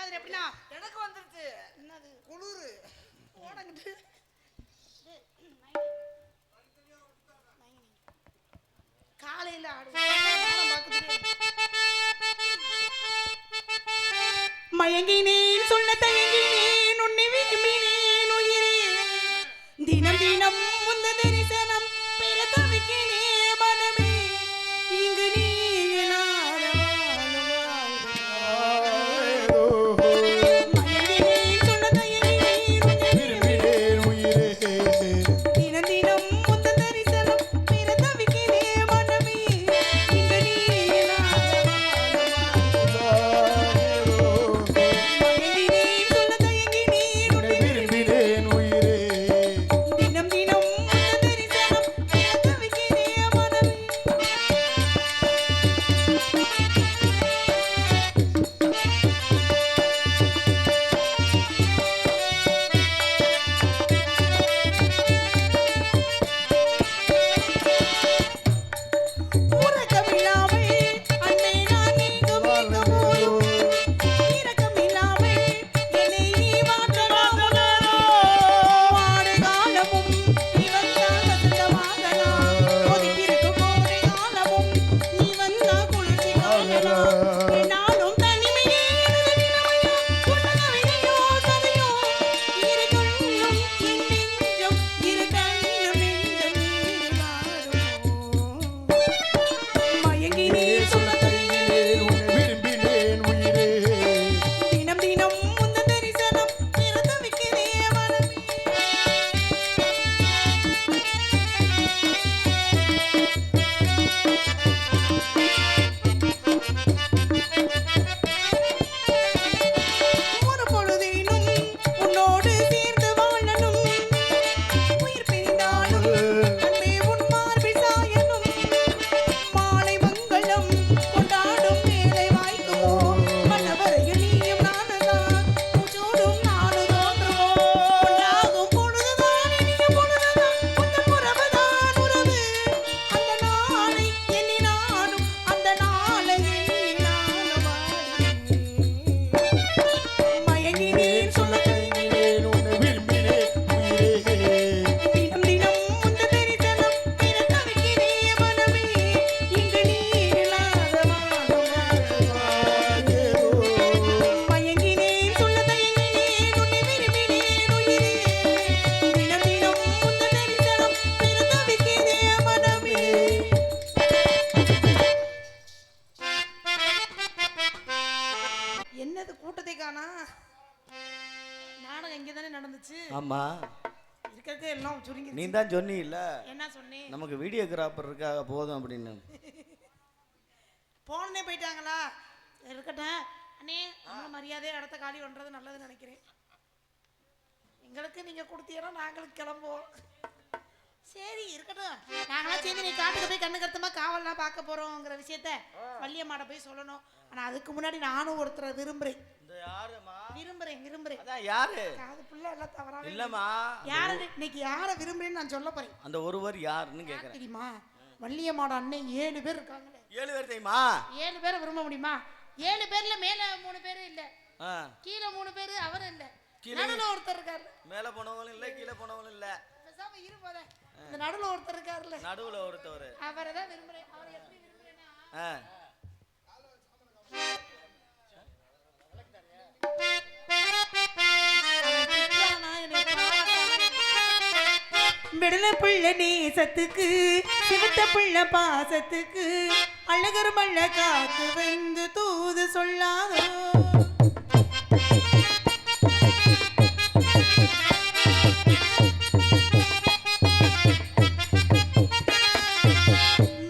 மாதிரி எப்படின்னா எனக்கு வந்துருச்சு. என்னது குளிரு ஓடங்கிட்டு காலையில மயங்கினேன் சொல்ல தயங்கினேன் உன்னை விரும்பினேன் உயிரே தினம் தினம் முந்த தரிசனம் பெற தவிக்கினே மனமே இங்கு நீ ஆமா இருக்கறதே எல்லாம் சுருங்கி. நீ தான் சொன்னீல்ல என்ன சொன்னே? நமக்கு வீடியோகிராஃபர் இருக்காக போதும் அப்படின்னு. போனே போயிட்டாங்களா? இருக்கட்டும் அண்ணே, நம்ம மரியாதை இடத்த காலி பண்றது நல்லதுன்னு நினைக்கிறேன். எங்களுக்கு நீங்க கொடுத்தீங்கன்னா நாங்களுக்கு கிளம்புவோம். சரி இருக்கட்டும், நாங்களாம் சேர்ந்து நீ காட்டுக்கு போய் கண்ணு கருத்தமா காவல்லாம் பார்க்க போறோங்கிற விஷயத்த வள்ளியம்மாட போய் சொல்லணும். ஆனா அதுக்கு முன்னாடி நானும் ஒருத்தரை விரும்புறேன். இன்னைக்கு யார விரும்புறேன்னு நான் சொல்ல போறேன். அந்த ஒருவர் யாருன்னு கேக்குறேன். தெரியுமா? வள்ளியம்மாட அண்ணன் 7 பேர் இருக்காங்க. 7 பேர் தெரியுமா? 7 பேரை விரும்ப முடியுமா? 7 பேர்ல மேல 3 பேர் இல்ல, கீழே 3 பேர் அவரும் இல்ல, நடுவுல ஒருத்தர் இருக்காரு. மேல போனவனும் இல்ல, கீழே போனவனும் இல்ல, பேசாம இருப்பத இந்த நடுவுல ஒருத்தர் இருக்காருல்ல, நடுவுல ஒருத்தர். அவரை தான் விரும்புறேன். அவர் எப்படி விரும்புறேன்னா விடல புள்ள நேசத்துக்கு சிவத்த புள்ள பாசத்துக்கு அழகர் மல்ல காத்து வந்து தூது சொல்லாதோ.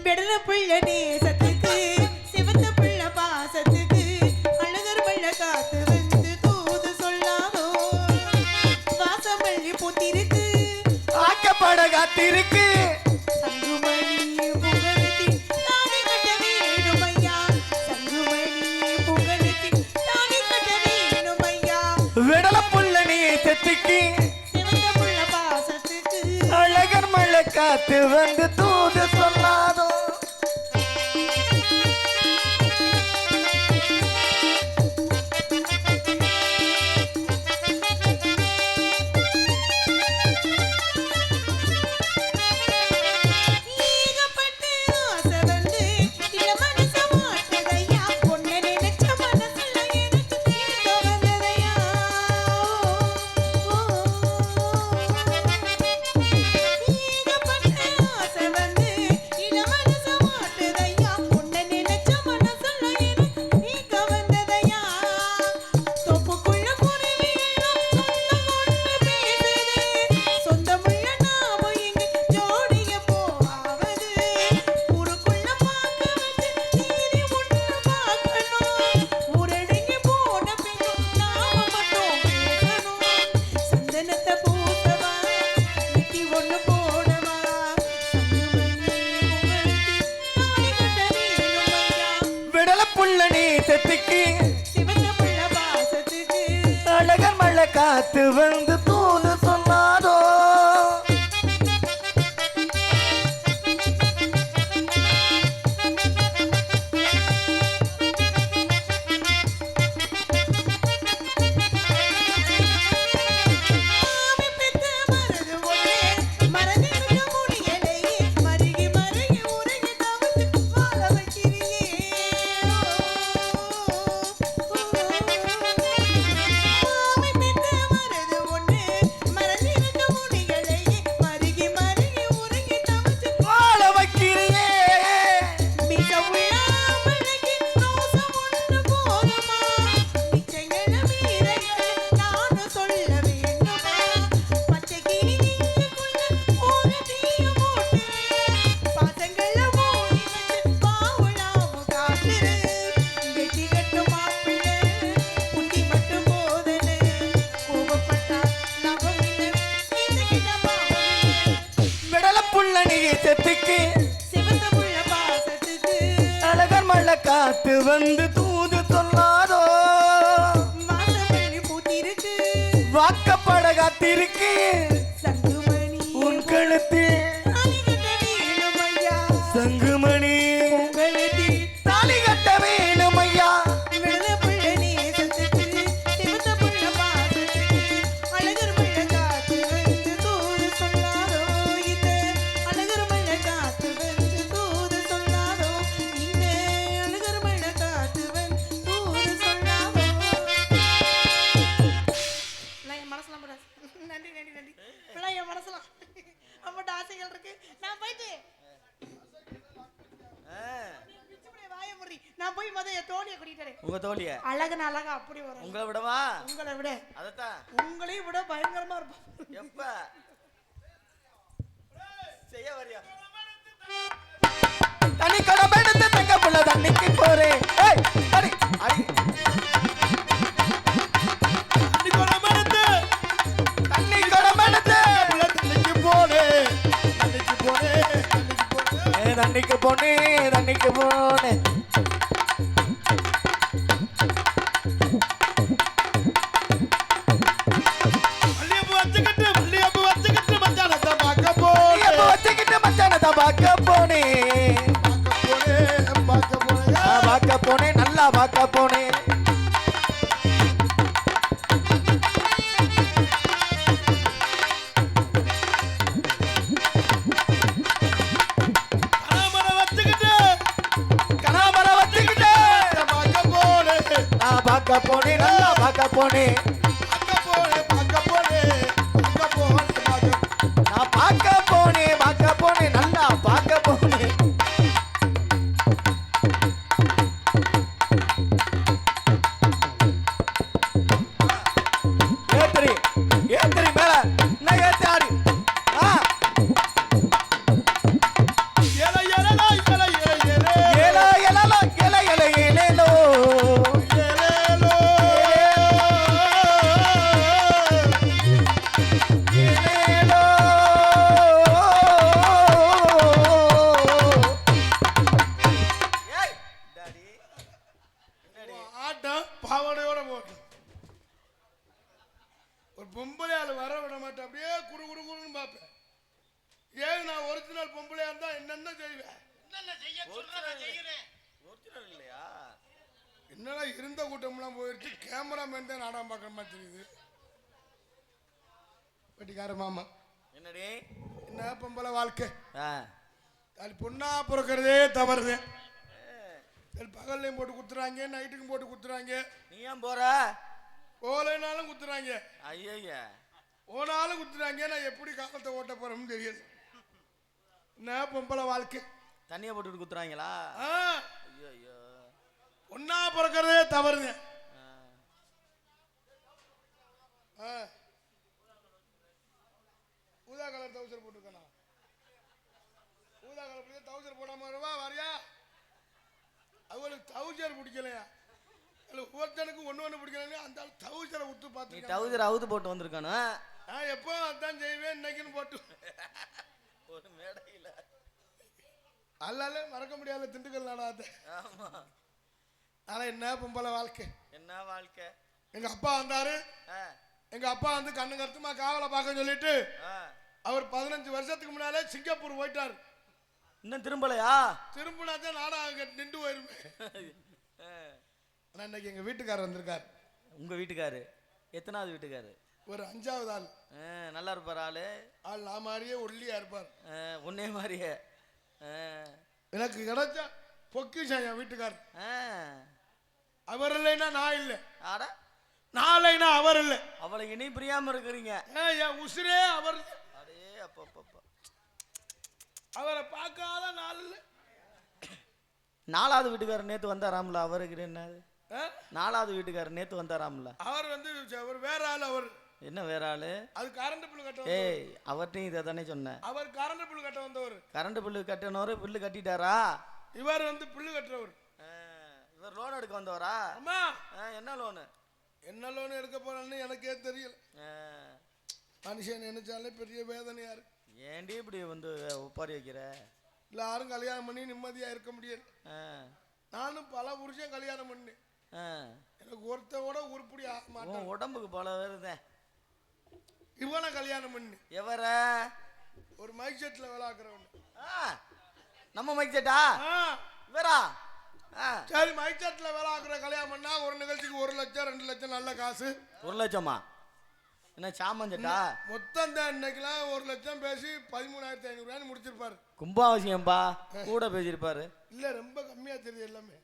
விடல புள்ள நேசத்துக்கு சிவத்த புள்ள பாசத்துக்கு அழகர் மல்ல காத்து வந்து தூது சொல்லாதோ. வாசமல்லி பூத்திருக்கு ஆக்கப்பட காத்திருக்கு சங்குமணி புகழத்தி தானி கட்ட வேணுமையா. சங்குமணி புகழத்தி தானி கட்ட வேணுமையா. விடல புள்ள நேசத்துக்கு சிவந்த புள்ள பாசத்துக்கு அழகர் மல்ல காத்து வந்து தூது சொல்லாதோ. செத்துக்கு சிவந்த புள்ள பாசத்துக்கு அழகர் மழை காத்து வந்து தூது சொன்னாரோ அழகர் மழை காத்து வந்து தூது சொன்னாரோ வாக்கப்பட காத்திருக்கு உன் கழுத்தில் சங்குமணி தாலி கட்ட வேணும் ஐயா உங்க தோழிய அழகுன அழகா அப்படி வரும். உங்களை விடவா? உங்களை விட அதத்தான் உங்களையும் விட பயங்கரமா இருப்போம். எப்ப செய்ய வரியா? தனி கடமை எடுத்து தங்க புள்ள தண்ணிக்கு போறேன். ஏய் அடி அடி தண்ணி கடமை எடுத்து தண்ணிக்கு போறேன். தண்ணிக்கு போனேன். நல்லா பார்க்க போனேன். நல்லா பார்க்க போனேன். நான் பார்க்க போனேன் நல்லா பார்க்க போனேன். ஏத்திரி மேல என்ன ஏத்தாடி பாவடையோட போட்டு ஒரு பொம்பளையால வர விட மாட்டேன். அப்படியே குறு குறு குறுன்னு பார்ப்பேன். ஏன் நான் ஒரிஜினல் பொம்பளையா இருந்தா என்னென்ன செய்வேன்? என்னடா இருந்த கூட்டம்லாம் போயிடுச்சு. கேமராமேன் தான் நாடகம் பார்க்குற மாதிரி தெரியுது. வெட்டிக்கார மாமா என்னடி என்ன பொம்பளை வாழ்க்கை? பொண்ணா பிறக்கிறதே தவறுது. பகல்லையும் போட்டு குத்துறாங்க, நைட்டுக்கும் போட்டு குத்துறாங்க. நீ ஏன் போற? போலைனாலும் குத்துறாங்க. ஐயா ஓனாலும் குத்துறாங்க. நான் எப்படி காலத்தை ஓட்ட போறோம்னு தெரியாது. என்ன பொம்பளை வாழ்க்கை? தண்ணியை போட்டு குத்துறாங்களா? ஐயோ ஒன்னா பிறக்கிறதே தவறுங்க. ஊதா கலர் டவுசர் போட்டுருக்கா? ஊதா கலர் டவுசர் போடாம வருவா வரியா? அவளுக்கு டவுசர் பிடிக்கலையா? ஒவ்வொருத்தனுக்கு ஒண்ணு பிடிக்கல. அந்த டவுசரை உத்து பார்த்து டவுசர் அவுத்து போட்டு வந்திருக்கானு. நான் எப்போ அதான் செய்வேன். இன்னைக்குன்னு போட்டு ஒரு மேடையில அல்லால மறக்க முடியாத திண்டுக்கல் நாடாத. ஆமா அதனால என்ன பொம்பளை வாழ்க்கை. என்ன வாழ்க்கை. எங்க அப்பா வந்தாரு. எங்க அப்பா வந்து கண்ணு கருத்துமா காவலை பார்க்க சொல்லிட்டு அவர் 15 வருஷத்துக்கு முன்னாலே சிங்கப்பூர் போயிட்டாரு. இன்னும் திரும்பலையா? திரும்பினாதான் நாடகம் நின்று போயிருமே. ஆனா இன்னைக்கு எங்க வீட்டுக்காரர் வந்திருக்காரு. உங்க வீட்டுக்காரு எத்தனாவது வீட்டுக்காரு? ஒரு 5வது ஆள். நல்லா இருப்பார் ஆளு. ஆள் நான் மாதிரியே ஒல்லியா இருப்பார். உன்னே மாதிரியே. எனக்கு கிடைச்ச பொக்கிஷம் என் வீட்டுக்காரர். அவர் இல்லைன்னா நான் இல்லை. நாளைனா அவர் இல்லை. அவளை இனி பிரியாம இருக்கிறீங்க. என் உசுரே அவர். அடே அப்பா. அவரை பார்க்காத நாள் இல்லை. 4வது வீட்டுக்காரர் நேத்து வந்தாராம்ல. அவருக்கு என்னது? 4வது வீட்டுக்காரர் நேத்து வந்தாராம்ல. அவர் வந்து அவர் வேற ஆள். அவர் என்ன வேற ஆளு? அது கரண்ட் பில்லு கட்ட. ஏய் அவர்ட்டையும் இதை தானே சொன்னேன். அவர் கரண்ட் பில்லு கட்ட வந்தவர். கரண்ட் பில்லு கட்டனவரு பில்லு கட்டிட்டாரா? இவர் வந்து பில்லு கட்டுறவர். இவர் லோன் எடுக்க வந்தவரா? அம்மா என்ன லோனு? என்ன லோன் எடுக்க போறேன்னு எனக்கே தெரியல. மனுஷன் நினைச்சாலே பெரிய வேதனையா இருக்கு. ஏண்டி இப்படி வந்து ஒப்பாரி வைக்கிற? எல்லாரும் கல்யாணம் பண்ணி நிம்மதியா இருக்க முடியாது. நானும் பல புருஷன் கல்யாணம் பண்ணேன். எனக்கு ஒருத்தோட உருப்படி ஆக மாட்டேன். உடம்புக்கு பல வருதேன். இவனை கல்யாணம் பண்ணி எவர? ஒரு மைக் செட்ல விளாக்குறவன். நம்ம மைக் செட்டா? இவரா? சரி மைக் செட்ல விளாக்குற கல்யாணம் பண்ணா ஒரு நிகழ்ச்சிக்கு 1 லட்சம் 2 லட்சம் நல்ல காசு. 1 லட்சமா? என்ன சாமன் செட்டா? மொத்தம் தான் இன்னைக்கெல்லாம் 1 லட்சம் பேசி 13,500 முடிச்சிருப்பாரு. கும்பாவசியம்பா கூட பேசியிருப்பாரு. இல்ல ரொம்ப கம்மியா தெரியுது எல்லாமே.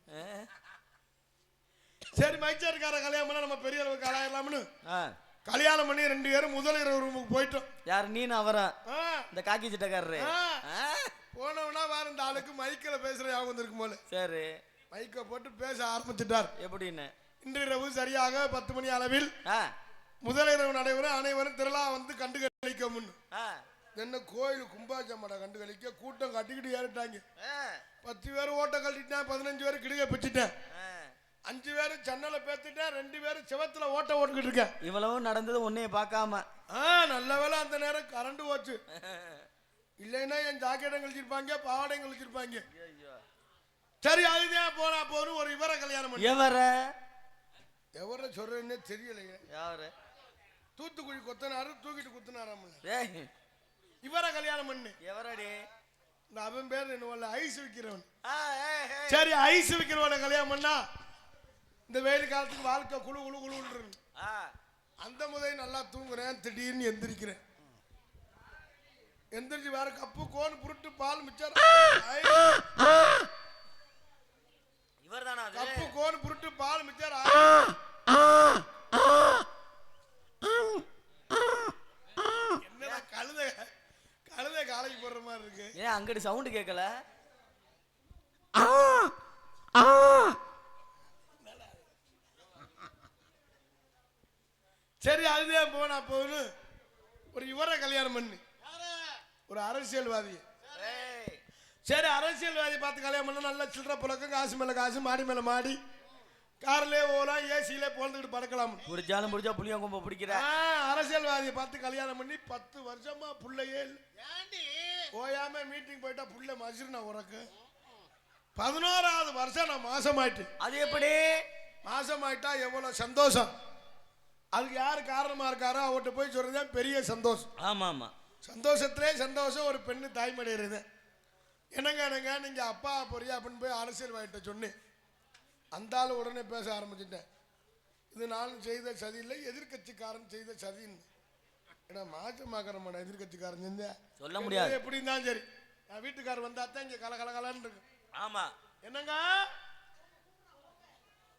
சரி மைக் செட்கார கல்யாணம் பண்ணா நம்ம பெரிய அளவுக்கு ஆளாயிரலாம்னு கல்யாணம் பண்ணி 2 பேரும் முதல் இரவு ரூமுக்கு போயிட்டோம். யாரு? நீனு அவரா? இந்த காக்கி சட்டக்காரரு போனவனா வேற இந்த ஆளுக்கு மைக்கில பேசுற ஞாபகம் வந்திருக்கும் போல. சரி மைக்க போட்டு பேச ஆரம்பிச்சுட்டார். எப்படின்னு? இன்று இரவு சரியாக 10 மணி அளவில் முதல் இரவு நடைபெறும். அனைவரும் திருவிழா வந்து கண்டுகளிக்க முன் என்ன கோயில் கும்பாச்சம்பட கண்டுகளிக்க கூட்டம் கட்டிக்கிட்டு ஏறிட்டாங்க. 10 பேர் ஓட்ட கட்டிட்டேன். 15 பேர் கிடுக பிச்சுட்டேன். 5 பேர் ஜன்னலை பேத்துட்டேன். 2 பேர் சிவத்துல ஓட்ட ஓட்டுக்கிட்டு இருக்கேன். இவ்வளவு நடந்தது ஒன்னே பார்க்காம. நல்ல வேலை அந்த நேரம் கரண்ட் போச்சு. இல்லைன்னா என் ஜாக்கெட்டை கழிச்சிருப்பாங்க, பாவாடையும் கழிச்சிருப்பாங்க. சரி அதுதான் போனா போதும். ஒரு இவரை கல்யாணம் பண்ணி. எவரை சொல்றேன்னே தெரியலைங்க. யாரு? தூத்துக்குடி கொத்தனாரு தூக்கிட்டு குத்துனாராம். இவரை கல்யாணம் பண்ணு. எவரடி? இந்த அவன் பேர் என்ன ஐஸ் விற்கிறவன். சரி ஐஸ் விற்கிறவனை கல்யாணம் பண்ணா இந்த வெயில் காலத்துக்கு வாழ்க்கை குழு குழு குழு. அந்த முதல் நல்லா தூங்குறேன். திடீர்னு எந்திரிக்கிறேன். எந்திரிச்சு வேற கப்பு கோன் புருட்டு பால் மிச்சர். இவர்தானா? கப்பு கோன் புருட்டு பால் மிச்சர். என்னடா கழுதை காலைக்கு போடுற மாதிரி இருக்கு. ஏன் அங்கடி சவுண்ட் கேட்கல? சரி அதுதான் போனா போகுது. ஒரு இவரை கல்யாணம் பண்ணு. ஒரு அரசியல்வாதி. சரி அரசியல்வாதி பார்த்து கல்யாணம் பண்ண நல்ல சில்லற புழக்கம். காசு மேல காசு, மாடி மேல மாடி, கார்லயே போகலாம், ஏசியிலே போந்துக்கிட்டு பறக்கலாம். பிடிச்சாலும் பிடிச்சா புளியங்கொம்ப பிடிக்கிற அரசியல்வாதியை பார்த்து கல்யாணம் பண்ணி 10 வருஷமா புள்ளையே ஓயாம மீட்டிங் போயிட்டா புள்ள மசிறு. நான் உனக்கு 11வது வருஷம் நான் மாசமாயிட்டு. அது எப்படி? மாசமாயிட்டா எவ்வளவு சந்தோஷம். அதுக்கு யாரு காரணமா இருக்காரோ அவர்கிட்ட போய் சொல்றதுதான் பெரிய சந்தோஷம். ஆமா ஆமா. சந்தோஷத்திலே சந்தோஷம். ஒரு பெண்ணு தாய்மடைகிறது. என்னங்க நீங்க அப்பா பொரியா அப்படின்னு போய் அரசியல்வாதிட்ட சொன்னேன். அந்த ஆள் உடனே பேச ஆரம்பிச்சுட்டேன். இது நான் செய்த சதி இல்லை, எதிர்கட்சிக்காரன் செய்த சதின்னு. ஏன்னா மாற்றமாக்கிற எதிர்கட்சிக்காரன் செஞ்ச சொல்ல முடியாது. எப்படி இருந்தாலும் சரி என் வீட்டுக்காரர் வந்தா தான் இங்க கலகலகலன்னு இருக்கு. ஆமா என்னங்க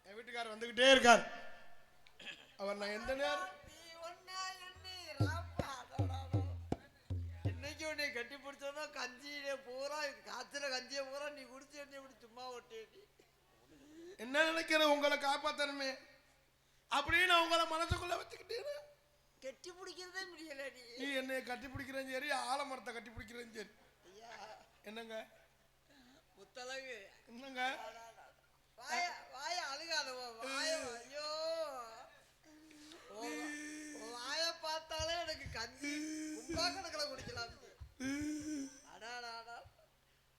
என் வீட்டுக்காரர் வந்துகிட்டே இருக்கார். அவர் நான் எந்த நேரம் இன்னைக்கு உன்னை கட்டி பிடிச்சோன்னா கஞ்சியில பூரா காத்துல கஞ்சிய பூரா நீ குடிச்சு என்ன இப்படி சும்மா ஒட்டேடி. என்ன நினைக்கிறேன் உங்களை காப்பாத்தணுமே அப்படின்னு உங்களை மனசுக்குள்ள வச்சுக்கிட்டேன். கட்டி பிடிக்கிறதே முடியல. நீ என்னை கட்டி பிடிக்கிறேன் சரி, ஆலமரத்தை கட்டி பிடிக்கிறேன் சரி. என்னங்க முத்தலகு என்னங்க வாய அழுகாத வாய. ஐயோ வாய பார்த்தாலே எனக்கு கஞ்சி உப்பா கணக்கில் குடிக்கலாம்.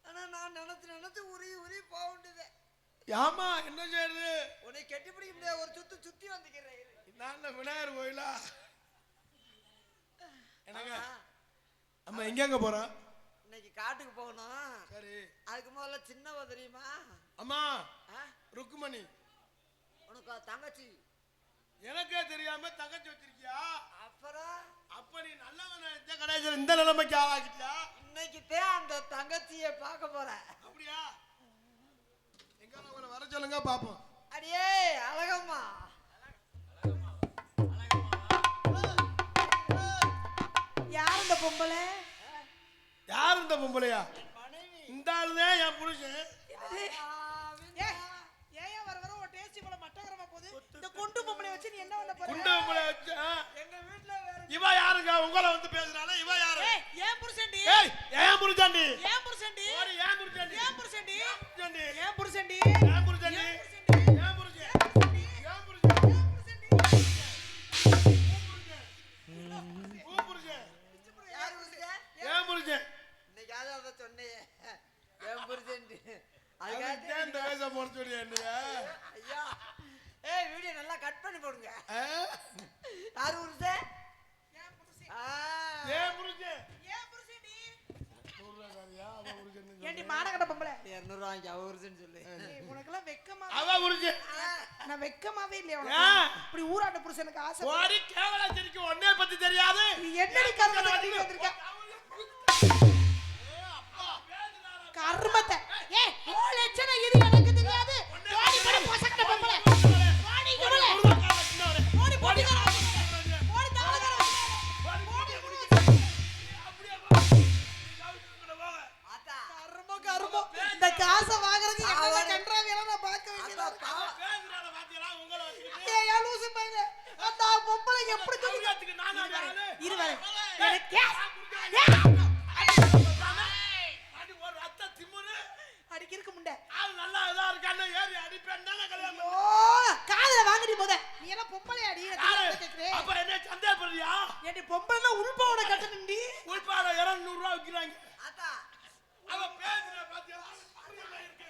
ஆனா நான் நினைச்சு உரி உரி போக வேண்டியதே. ஆமா என்ன செய்யறது? உன்னை கெட்டி பிடிக்க முடியாது, ஒரு சுத்து சுத்தி வந்துக்கிறேன். நான் விநாயகர் கோயிலா என்னங்க? அம்மா எங்க போறோம்? இன்னைக்கு காட்டுக்கு போகணும். சரி. அதுக்கு முதல்ல சின்னவ தெரியுமா? அம்மா ருக்குமணி. உனக்கு தங்கச்சி? எனக்கே தெரியாம தங்கச்சி வச்சிருக்கியா? அப்புறம் அப்ப நீ நல்லவன இந்த கடைசியில் இந்த நிலைமைக்கு ஆளாக்கிட்டியா? இன்னைக்கு தான் அந்த தங்கச்சியை பார்க்க போறேன். அப்படியா? எங்க அவளை வர சொல்லுங்க பாப்போம். அடியே அழகம்மா. யார் இந்த பொம்பளை? யார் இந்த பொம்பளையா? மனைவி. இந்த ஆளுதான் என் புருஷன். ஏன் வர வர ஒரு டேஸ்டி போல மட்டகரமா போகுது? இந்த குண்டு பொம்பளை வச்சு நீ என்ன பண்ண போற? குண்டு பொம்பளை வச்சு எங்க வீட்ல வேற இவ யாருங்க? உங்களை வந்து பேசுறானே இவ யாரு? ஏன் புருஷன்டி? ஏய் ஏன் புருஷன்டி? ஏன் புருஷன்டி? ஓடி ஏன் புருஷன்டி? ஏன் புருஷன்டி? புருஷன்டி. ஏன் புருஷன்டி? ஏன் புருஷன்டி? ஏன் புருஷன்? ஏன் புருஷன்? ஊ புருஷன். யாரு புருஷன்? ஏன் புருஷன்? இன்னைக்கு அத சொன்னேன். என் புருஷன். அதுக்கு இந்த வேஷம் போட சொல்லியா என்னைய? ஐயா. ஏய் வீடியோ நல்லா கட் பண்ணி போடுங்க. யாரு புருஷன்? ஏன் புருஷன்? ஏன் புருஷன்? ஏன் புருஷன்டி? நூறுரூவாயா அவ புருஷன்? ஏண்டி மானகட்ட பொம்பளை? 200 வாங்கி அவ புருஷன் சொல்லு. உனக்கெல்லாம் வெக்கமா? அவ புருஷன். நான் வெக்கமாவே இல்லையா ஏன்? உனக்கு? இப்படி ஊராட்ட புருஷனுக்கு ஆசை. ஓடி கேவலா சிரிக்கு ஒன்னே பத்தி தெரியாது. நீ என்னடி கர்மத்தை கட்டிட்டு வந்திருக்க? கர்மத்தை. ஏய் ஓ லட்சணம் இது எனக்கு தெரியாது. ஓடி போட போசக்கட்ட பொம்பளை. ஓடி இவளே. ஓடி போடிங்கற. ஓடி தாளங்கற. ஆத்தா. கர்மம். இந்த காசை வாங்குறதுக்கு என்ன கன்றாவி எல்லாம் நான் பார்க்க வேண்டியதா இருக்கு. ஏய் யா லூசு பையனே. அந்த பொம்பளை எப்படி சொல்லி இரு வர. எனக்கு அடிக்கிறதுக்கு முண்டை. ஓ காதுல வாங்குடி முத. நீ எல்லாம் பொம்பளை அடி நான் கேக்குறேன். அப்ப என்ன சந்தேகப்படுறியா? ஏடி பொம்பளைனா உள்பாவோட கட்டணும்டி. உள்பாட 200 ரூபாய் விக்கிறாங்க. ஆத்தா. அவ பேசுற பாத்தியா? புரியல இருக்கு.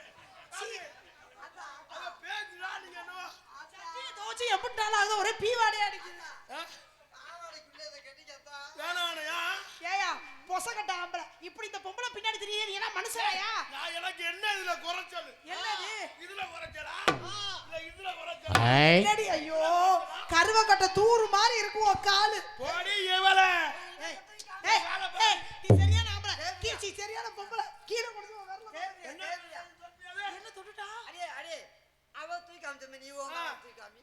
அவ பேசுறா நீங்க என்னவா? சட்டியை தோச்சு எப்படினாலும் அது ஒரே பீவாடே அடிக்குது. ஆவடைக்குள்ள இத கட்டிக்கத்தா. வேணாயா? ஏயா பொசக்கட்ட ஆம்பளை இப்படி இந்த பொம்பளை பின்னாடி தெரியுது. நீ என்ன மனுஷனாயா? நான் எனக்கு என்ன இதுல குறைச்சல்? என்னது? இதுல குறைச்சலா? இல்ல இதுல குறைச்சலா? என்னடி ஐயோ கருவக்கட்ட தூறு மாதிரி இருக்கும் உன் காலு. போடி இவளே. ஏய் ஏய் ஏய் நீ சரியான ஆம்பளை. கீச்சி சரியான பொம்பளை. கீழ கொடுத்து வரல. என்ன தொட்டுட்டா? அடியே அடியே. அவ தூக்கி காமிச்சமே நீ ஓங்க தூக்கி காமி.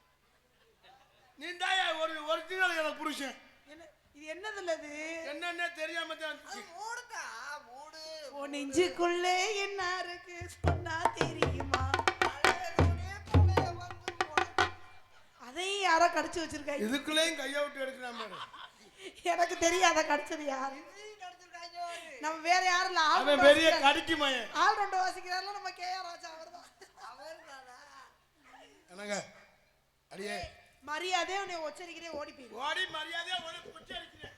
நீ தாயா ஒரு ஒரிஜினல் எனக்கு புருஷன். என்ன இது என்னதுல இது? என்னன்னே தெரியாம தான் அது மூடுதா மூடு. ஓ நெஞ்சுக்குள்ளே என்ன இருக்கு சொன்னா தெரியுமா? அதையும் யாரோ கடிச்சு வச்சிருக்காங்க. இதுக்குள்ளேயும் கையை விட்டு எடுக்கிறான் பாரு. எனக்கு தெரியாத கடிச்சது யாரு? நம்ம வேற யாரும் இல்ல. அவன் பெரிய கடிக்கு மயன். ஆல் ரெண்டு வாசிக்கிறார்ல நம்ம கேஆர் ராஜா அவர்தான். அவர்தானா? என்னங்க அடியே மரியாதையா உன்னை உச்சரிக்கிறே ஓடி போயிரு. ஓடி மரியாதையா ஒரு குச்சி அடிக்கிறேன்.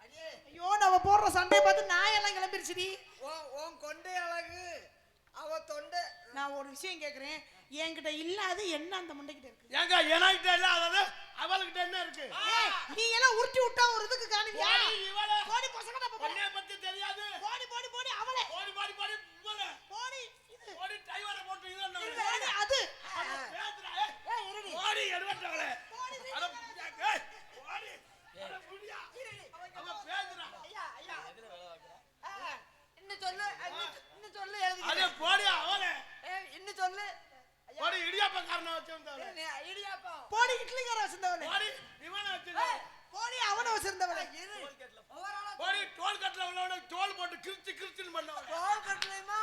அடியே ஐயோ நம்ம போடுற சண்டையை பார்த்து நாயெல்லாம் கிளம்பிருச்சுடி. உன் கொண்டை அழகு அவ தொண்டை. நான் ஒரு விஷயம் கேக்குறேன். என்கிட்ட இல்லாத என்ன அந்த முண்டைக்கிட்ட இருக்கு? ஏங்க எனக்கிட்ட இல்ல அதாவது அவள்கிட்ட என்ன இருக்கு? ஏய், நீ எல்லாம் உருட்டி விட்டா ஒரு இதுக்கு காணுவியா? ஓடி இவளே. போடி பசங்கடா போடி. உன்னை பத்தி தெரியாது. போடி போடி போடி அவளே. ஓடி பாடி பாடி இவளே. போடி இது. ஓடி டிரைவரை போட்டு இது என்ன? போடி அது. பேசுறா ஏய் இருடி. ஓடி எடுவட்டவளே. அட ஏய் ஓடி. அட புடியா. அவ பேசுறா. ஐயா ஐயா. இன்னும் சொல்லு இன்னும் சொல்லு எழுதி. அட போடி அவளே. ஏய் இன்னும் சொல்லு. ஓடி இடியாப்பக்காரனை வச்சிருந்தவளே. இடியாப்பம். போடி இட்லிக்கார வச்சிருந்தவளே. ஓடி இவனை வச்சிருந்தவளே. போடி அவனை வச்சிருந்தவளே. இரு. ஓவரால ஓடி டோல் கட்ல உள்ளவன டோல் போட்டு கிறுச்சி கிறுச்சின்னு பண்ணவளே. டோல் கட்டலைமா?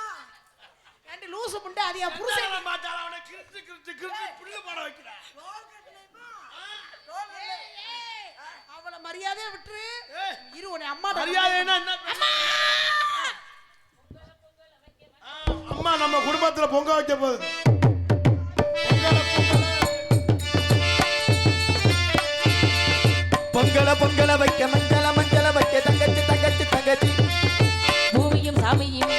ஏண்டி லூசு முண்டை அது என் புருஷன். புருஷன மாட்டாள அவனை கிறுச்சி கிறுச்சி கிறுச்சி புல்லு போட வைக்கிறா. டோல் கட்டலைமா? டோல் அவள மரியாதையா விட்டுரு. ஏய் இரு உன்னை அம்மா மரியாதைன்னா என்ன? அம்மா நம்ம குடும்பத்துல பொங்க வைக்க போகுது. பொங்கல பொங்கல வைக்க மஞ்சள மஞ்சள வைக்க தங்கச்சி தங்கச்சி தங்கச்சி பூமியும் சாமியும்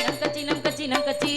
நம் கட்சி நம் கட்சி நம் கட்சி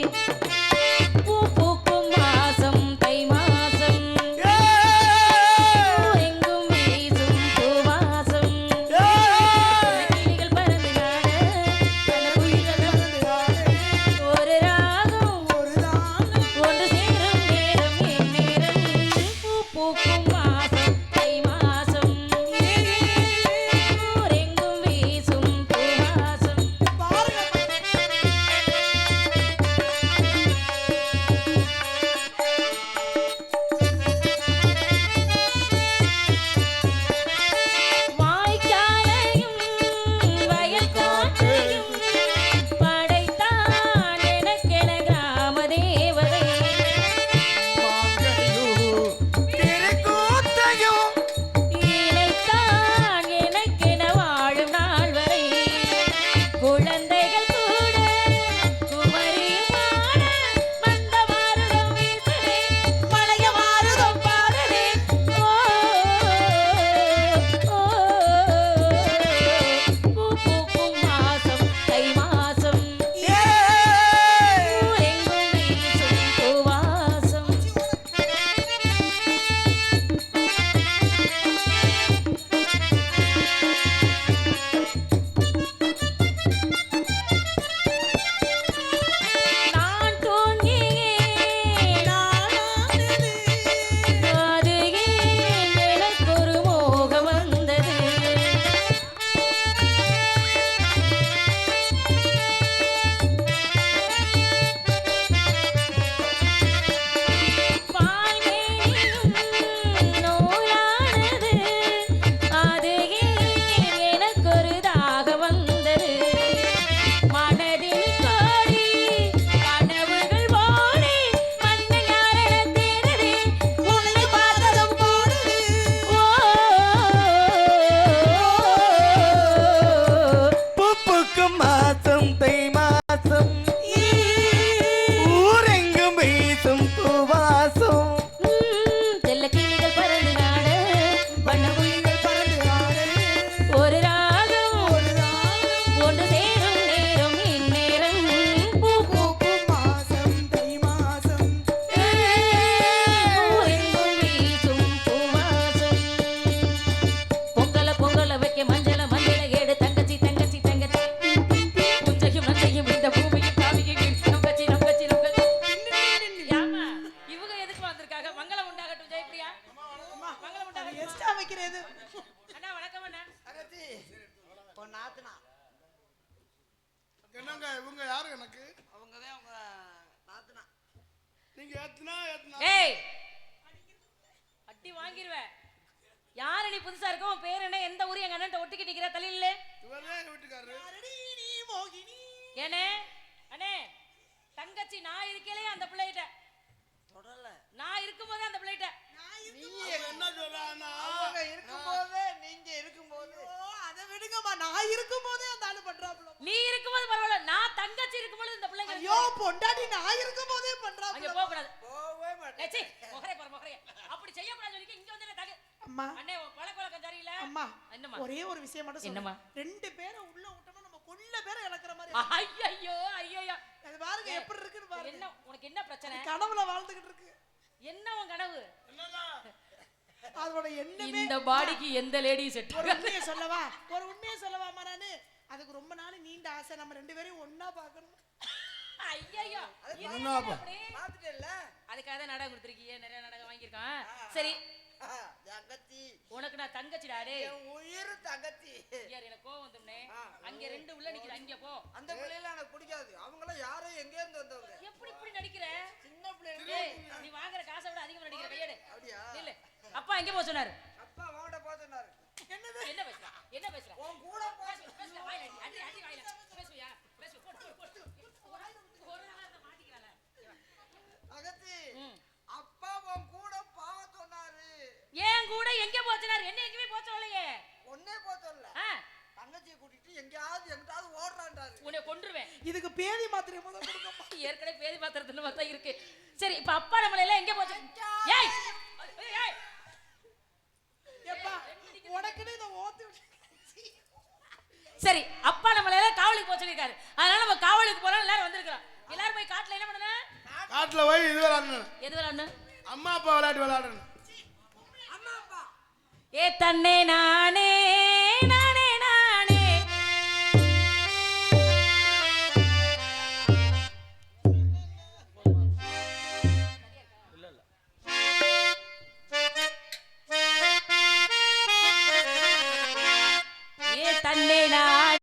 எஸ்டா வைக்கிறது. அண்ணா வணக்கம் அண்ணா. தங்கச்சி உன் நாத்துனா என்னங்க இவங்க யாரு எனக்கு? அவங்கதான் உங்க நாத்துனா. நீங்க ஏத்துனா ஏய் அடி வாங்கிடுவேன். யாரு நீ புதுசா இருக்க? உன் பேர் என்ன? எந்த ஊரு? எங்க அண்ணன் ஒட்டிக்கிட்டு நிக்கிற தலையில. இவரே எங்க வீட்டுக்காரரு. நீ மோகினி. ஏனே அண்ணே தங்கச்சி நான் இருக்கலையே அந்த பிள்ளைகிட்ட தொடல. நான் இருக்கும்போதே அந்த பிள்ளைகிட்ட நீ என்ன சொல்றானா? அவங்க இருக்கும்போது நீங்க இருக்கும்போது அதை விடுங்கம்மா. நான் இருக்கும்போதே அந்த ஆளு பண்றாப்ல. நீ இருக்கும்போது பரவாயில்ல, நான் தங்கச்சி இருக்கும்போது இந்த பிள்ளைங்க. ஐயோ பொண்டாட்டி நான் இருக்கும்போதே பண்றாப்ல. அங்க போக கூடாது. போவே மாட்டேன். ஏச்சி முகரே பாரு முகரே. அப்படி செய்ய கூடாது சொல்லி இங்க வந்து தங்க. அம்மா அண்ணே பழக்கம் சரியில்லை. அம்மா என்னம்மா? ஒரே ஒரு விஷயம் மட்டும் என்னம்மா? சொல்லுங்க. ரெண்டு பேரை உள்ள விட்டோம்னா நம்ம கொல்ல பேரை இழக்கிற மாதிரி. ஐயோ ஐயோ அது பாருங்க எப்படி இருக்குன்னு பாருங்க. என்ன உனக்கு என்ன பிரச்சனை? கனவுல வாழ்ந்துகிட்டு இருக்கு. என்ன உன் கனவு? அதோட எண்ணமே இந்த பாடிக்கு எந்த லேடி செட்? ஒரு உண்மையை சொல்லவா? ஒரு உண்மையை சொல்லவாமா நானு? அதுக்கு ரொம்ப நாள் நீண்ட ஆசை, நம்ம ரெண்டு பேரையும் ஒண்ணா பார்க்கணும். ஐயோ பாத்துட்டேல்ல. அதுக்காக தான் நாடகம் கொடுத்துருக்கீங்க, நிறைய நாடகம் வாங்கியிருக்கான். சரி தங்கச்சி உனக்கு நான் தங்கச்சிடா. டே என் உயிர் தங்கச்சி. யார் எனக்கு கோவம் வந்தும்னே. அங்க ரெண்டு உள்ள நிக்குது, அங்க போ. அந்த பிள்ளைல எனக்கு பிடிக்காது. அவங்களாம் யாரோ எங்க இருந்து வந்தவங்க. எப்படி இப்படி நடிக்கிற? சின்ன பிள்ளைங்க. ஏய் நீ வாங்குற காசை விட அதிகமா நடிக்கிற. கையெடு. அப்படியா? இல்ல அப்பா எங்க போக சொன்னாரு? அப்பா அவன்கிட்ட போச்சுனாரு. என்னது? என்ன பேசுற? என்ன பேசுற? உன் கூட போச்சு. பேசுற வாயில அடி அடி வாயில. பேசுவியா? பேசு போடு. ஒரு நாளா இத மாட்டிக்கறாளே. தங்கச்சி அப்பா உன் கூட போக சொன்னாரு. ஏன் கூட எங்க போக சொன்னாரு? என்ன எங்கேயுமே போக சொல்லலையே. ஒண்ணே போக சொல்லல. தங்கச்சியை கூட்டிட்டு எங்கேயாவது ஓடுறான்டாரு. உன்னை கொன்றுவேன். இதுக்கு பேதி மாத்திரை முதல்ல கொடுங்கம்மா. ஏற்கனவே பேதி பாத்திரத்துல பார்த்தா இருக்கு. சரி இப்ப அப்பா நம்மள எல்லாம் எங்க போச்சு? ஏய் ஏய் எப்பா உனக்குன்னு இத ஓத்து விட்டு. சரி அப்பா நம்மள எல்லாம் காவலுக்கு போக சொல்லிருக்காரு. அதனால நம்ம காவலுக்கு போறோம். எல்லாரும் வந்திருக்கோம். எல்லாரும் போய் காட்டுல என்ன பண்ணணும்? காட்டுல போய் இது விளையாடணும். எது விளையாடணும்? அம்மா அப்பா விளையாட்டு விளையாடணும். அம்மா அப்பா ஏ தன்னே நானே